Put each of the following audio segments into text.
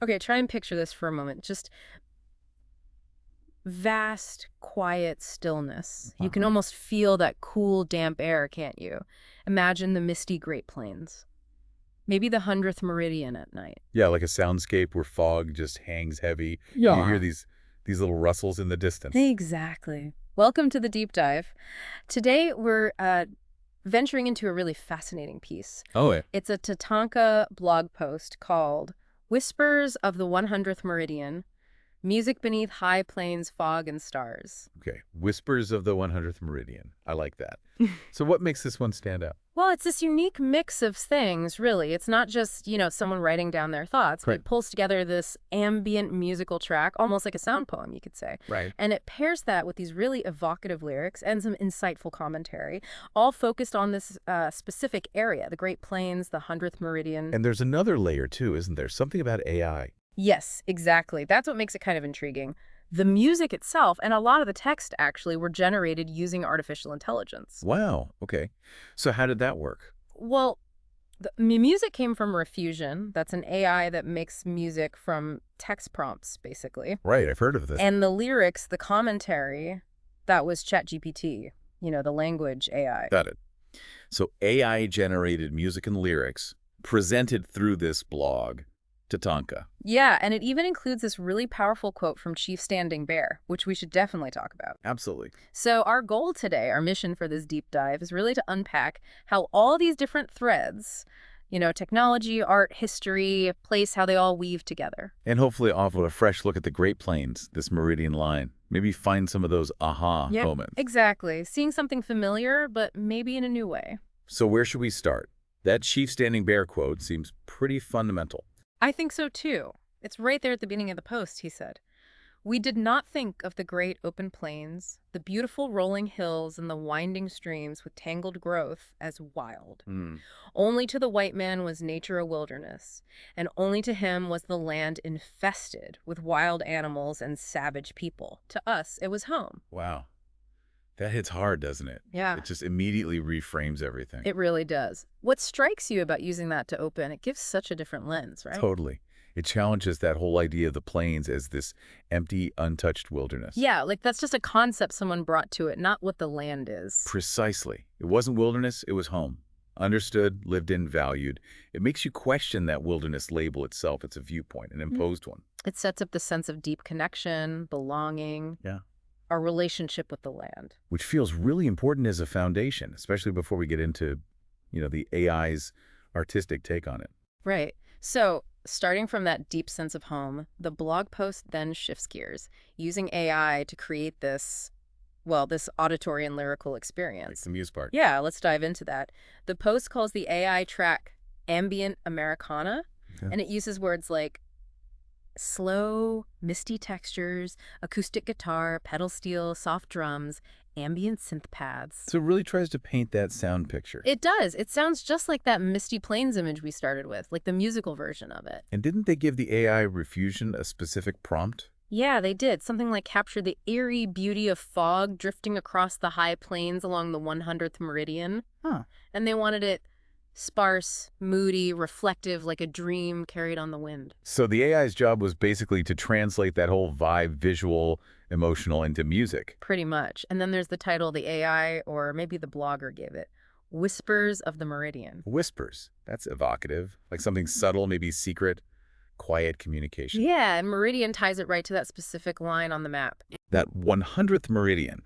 Okay, try and picture this for a moment. Just vast, quiet stillness. You can almost feel that cool, damp air, can't you? Imagine the misty Great Plains. Maybe the 100th meridian at night. Yeah, like a soundscape where fog just hangs heavy. You hear Yeah. these little rustles in the distance. Exactly. Welcome to the deep dive. Today we're venturing into a really fascinating piece. Oh, yeah. It's a TATANKA blog post called Whispers of the 100th Meridian, Music Beneath High Plains, Fog and Stars. Okay. Whispers of the 100th Meridian. I like that. So what makes this one stand out? Well, it's this unique mix of things, really. It's not just, someone writing down their thoughts. Right. It pulls together this ambient musical track, almost like a sound poem, you could say. Right. And it pairs that with these really evocative lyrics and some insightful commentary, all focused on this specific area, the Great Plains, the 100th Meridian. And there's another layer too, isn't there? Something about AI. Yes, exactly. That's what makes it kind of intriguing. The music itself and a lot of the text actually were generated using artificial intelligence. Wow. Okay. So how did that work? Well, the music came from Refusion. That's an AI that makes music from text prompts, basically. Right. I've heard of this. And the lyrics, the commentary, that was ChatGPT, the language AI. Got it. So AI-generated music and lyrics presented through this blog, TATANKA. Yeah, and it even includes this really powerful quote from Chief Standing Bear, which we should definitely talk about. Absolutely. So our goal today, our mission for this deep dive, is really to unpack how all these different threads, technology, art, history, place, how they all weave together. And hopefully offer a fresh look at the Great Plains, this meridian line. Maybe find some of those aha moments. Exactly. Seeing something familiar, but maybe in a new way. So where should we start? That Chief Standing Bear quote seems pretty fundamental. I think so, too. It's right there at the beginning of the post, he said. We did not think of the great open plains, the beautiful rolling hills and the winding streams with tangled growth as wild. Only to the white man was nature a wilderness, and only to him was the land infested with wild animals and savage people. To us, it was home. Wow. That hits hard, doesn't it? Yeah. It just immediately reframes everything. It really does. What strikes you about using that to open, it gives such a different lens, right? Totally. It challenges that whole idea of the plains as this empty, untouched wilderness. Yeah, like that's just a concept someone brought to it, not what the land is. Precisely. It wasn't wilderness, it was home. Understood, lived in, valued. It makes you question that wilderness label itself. It's a viewpoint, an imposed one. It sets up the sense of deep connection, belonging. Yeah. Our relationship with the land. Which feels really important as a foundation, especially before we get into, the AI's artistic take on it. Right. So starting from that deep sense of home, the blog post then shifts gears, using AI to create this auditory and lyrical experience. Like the muse part. Yeah, let's dive into that. The post calls the AI track ambient Americana, and it uses words like slow, misty textures, acoustic guitar, pedal steel, soft drums, ambient synth pads. So it really tries to paint that sound picture. It does. It sounds just like that Misty Plains image we started with, like the musical version of it. And didn't they give the AI Refusion a specific prompt? Yeah, they did. Something like capture the eerie beauty of fog drifting across the high plains along the 100th meridian. And they wanted it sparse, moody, reflective, like a dream carried on the wind. So the AI's job was basically to translate that whole vibe, visual, emotional, into music. Pretty much. And then there's the title the AI, or maybe the blogger gave it, Whispers of the Meridian. Whispers. That's evocative, like something subtle, maybe secret, quiet communication. Yeah, and Meridian ties it right to that specific line on the map. That 100th meridian.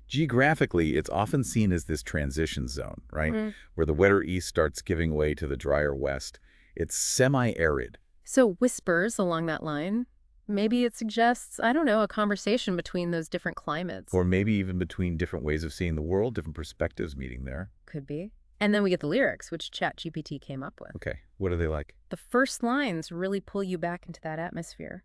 Geographically, it's often seen as this transition zone, right? Where the wetter east starts giving way to the drier west. It's semi-arid. So whispers along that line, maybe it suggests, I don't know, a conversation between those different climates. Or maybe even between different ways of seeing the world, different perspectives meeting there. Could be. And then we get the lyrics, which ChatGPT came up with. Okay, what are they like? The first lines really pull you back into that atmosphere.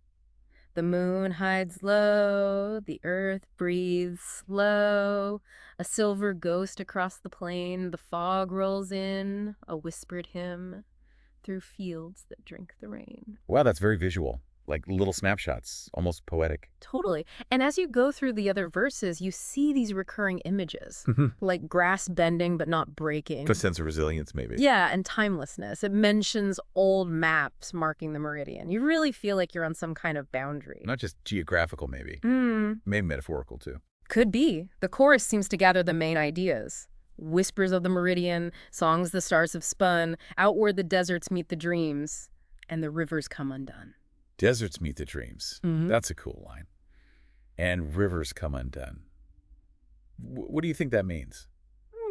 The moon hides low, the earth breathes slow, a silver ghost across the plain, the fog rolls in, a whispered hymn through fields that drink the rain. Wow, that's very visual. like little snapshots, almost poetic. Totally. And as you go through the other verses, you see these recurring images, like grass bending but not breaking. A sense of resilience, maybe. Yeah, and timelessness. It mentions old maps marking the meridian. You really feel like you're on some kind of boundary. Not just geographical, maybe. Maybe metaphorical, too. Could be. The chorus seems to gather the main ideas. Whispers of the meridian, songs the stars have spun, out where the deserts meet the dreams, and the rivers come undone. Deserts meet the dreams. That's a cool line. And rivers come undone. What do you think that means?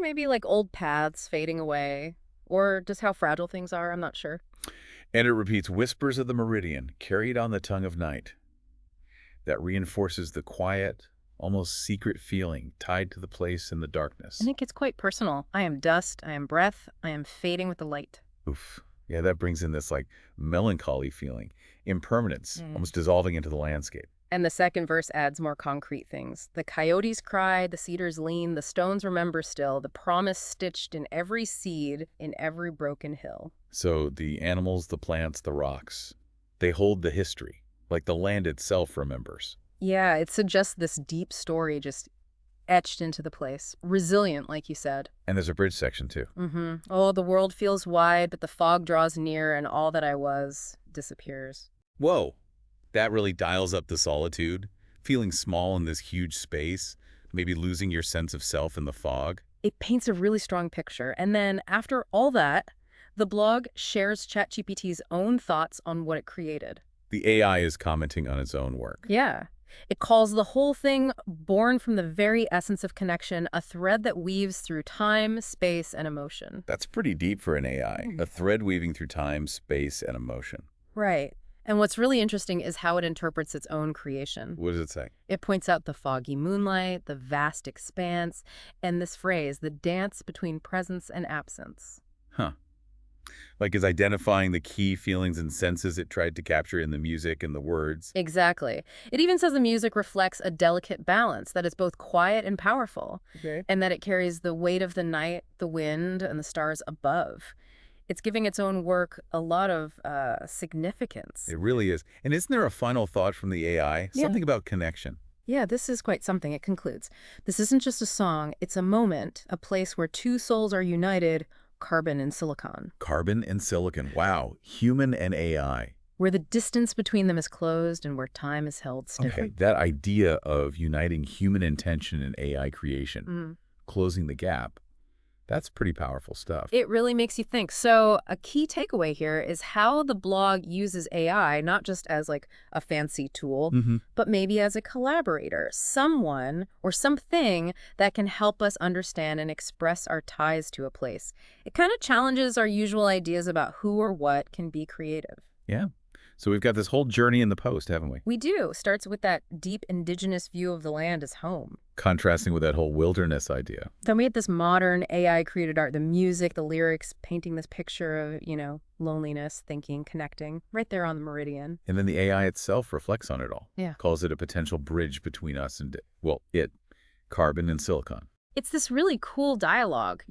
Maybe like old paths fading away, or just how fragile things are, I'm not sure. And it repeats, whispers of the meridian, carried on the tongue of night. That reinforces the quiet, almost secret feeling tied to the place in the darkness. And it gets quite personal. I am dust, I am breath, I am fading with the light. Oof. Yeah, that brings in this like melancholy feeling, impermanence, almost dissolving into the landscape. And the second verse adds more concrete things. The coyotes cry, the cedars lean, the stones remember still, the promise stitched in every seed, in every broken hill. So the animals, the plants, the rocks, they hold the history, like the land itself remembers. Yeah, it suggests this deep story just etched into the place. Resilient, like you said. And there's a bridge section, too. Oh, the world feels wide, but the fog draws near, and all that I was disappears. Whoa. That really dials up the solitude, feeling small in this huge space, maybe losing your sense of self in the fog. It paints a really strong picture. And then after all that, the blog shares ChatGPT's own thoughts on what it created. The AI is commenting on its own work. Yeah. It calls the whole thing, born from the very essence of connection, a thread that weaves through time, space, and emotion. That's pretty deep for an AI, a thread weaving through time, space, and emotion. Right. And what's really interesting is how it interprets its own creation. What does it say? It points out the foggy moonlight, the vast expanse, and this phrase, the dance between presence and absence. Huh. Like it's identifying the key feelings and senses it tried to capture in the music and the words. Exactly. It even says the music reflects a delicate balance, that it's both quiet and powerful, and that it carries the weight of the night, the wind, and the stars above. It's giving its own work a lot of significance. It really is. And isn't there a final thought from the AI? Yeah. Something about connection. Yeah, this is quite something. It concludes. This isn't just a song. It's a moment, a place where two souls are united, carbon and silicon. Carbon and silicon. Wow. Human and AI. Where the distance between them is closed and where time is held still. Okay, that idea of uniting human intention and AI creation, closing the gap, that's pretty powerful stuff. It really makes you think. So a key takeaway here is how the blog uses AI, not just as like a fancy tool, but maybe as a collaborator, someone or something that can help us understand and express our ties to a place. It kind of challenges our usual ideas about who or what can be creative. Yeah. So we've got this whole journey in the post, haven't we? We do. Starts with that deep indigenous view of the land as home. Contrasting with that whole wilderness idea. Then we had this modern AI-created art, the music, the lyrics, painting this picture of, loneliness, thinking, connecting, right there on the meridian. And then the AI itself reflects on it all. Yeah. Calls it a potential bridge between us and, well, carbon and silicon. It's this really cool dialogue,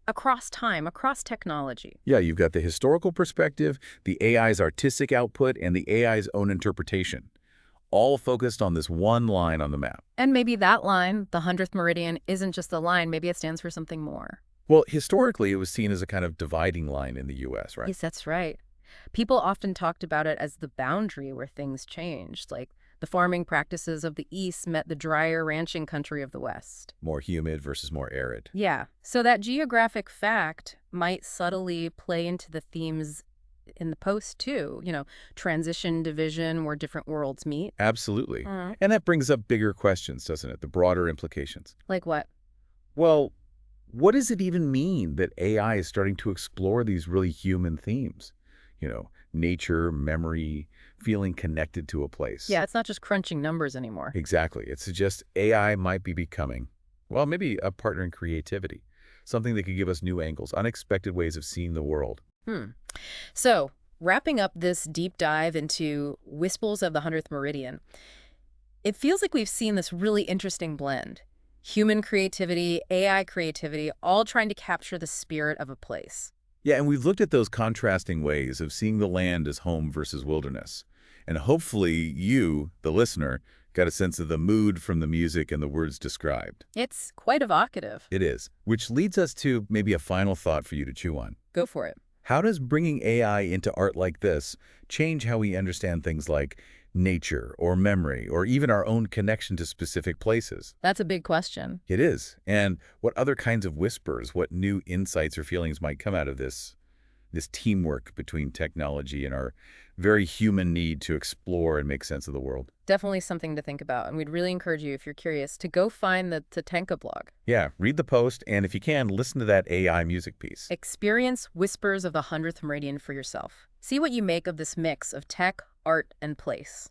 across time, across technology. Yeah, you've got the historical perspective, the AI's artistic output, and the AI's own interpretation, all focused on this one line on the map. And maybe that line, the 100th meridian, isn't just a line. Maybe it stands for something more. Well, historically, it was seen as a kind of dividing line in the U.S., right? Yes, that's right. People often talked about it as the boundary where things changed, like the farming practices of the East met the drier ranching country of the West. More humid versus more arid. Yeah. So that geographic fact might subtly play into the themes in the post, too. Transition, division, where different worlds meet. Absolutely. And that brings up bigger questions, doesn't it? The broader implications. Like what? Well, what does it even mean that AI is starting to explore these really human themes? Nature, memory, feeling connected to a place. Yeah, it's not just crunching numbers anymore. Exactly. It suggests AI might be becoming, well, maybe a partner in creativity, something that could give us new angles, unexpected ways of seeing the world. So, wrapping up this deep dive into Whispers of the 100th Meridian, it feels like we've seen this really interesting blend. Human creativity, AI creativity, all trying to capture the spirit of a place. Yeah, and we've looked at those contrasting ways of seeing the land as home versus wilderness. And hopefully you, the listener, got a sense of the mood from the music and the words described. It's quite evocative. It is. Which leads us to maybe a final thought for you to chew on. Go for it. How does bringing AI into art like this change how we understand things like nature or memory or even our own connection to specific places? That's a big question. It is. And what other kinds of whispers, what new insights or feelings might come out of this teamwork between technology and our very human need to explore and make sense of the world? Definitely something to think about, and we'd really encourage you, if you're curious, to go find the TATANKA blog. Yeah, read the post, and if you can, listen to that AI music piece. Experience Whispers of the 100th Meridian for yourself. See what you make of this mix of tech, art, and place.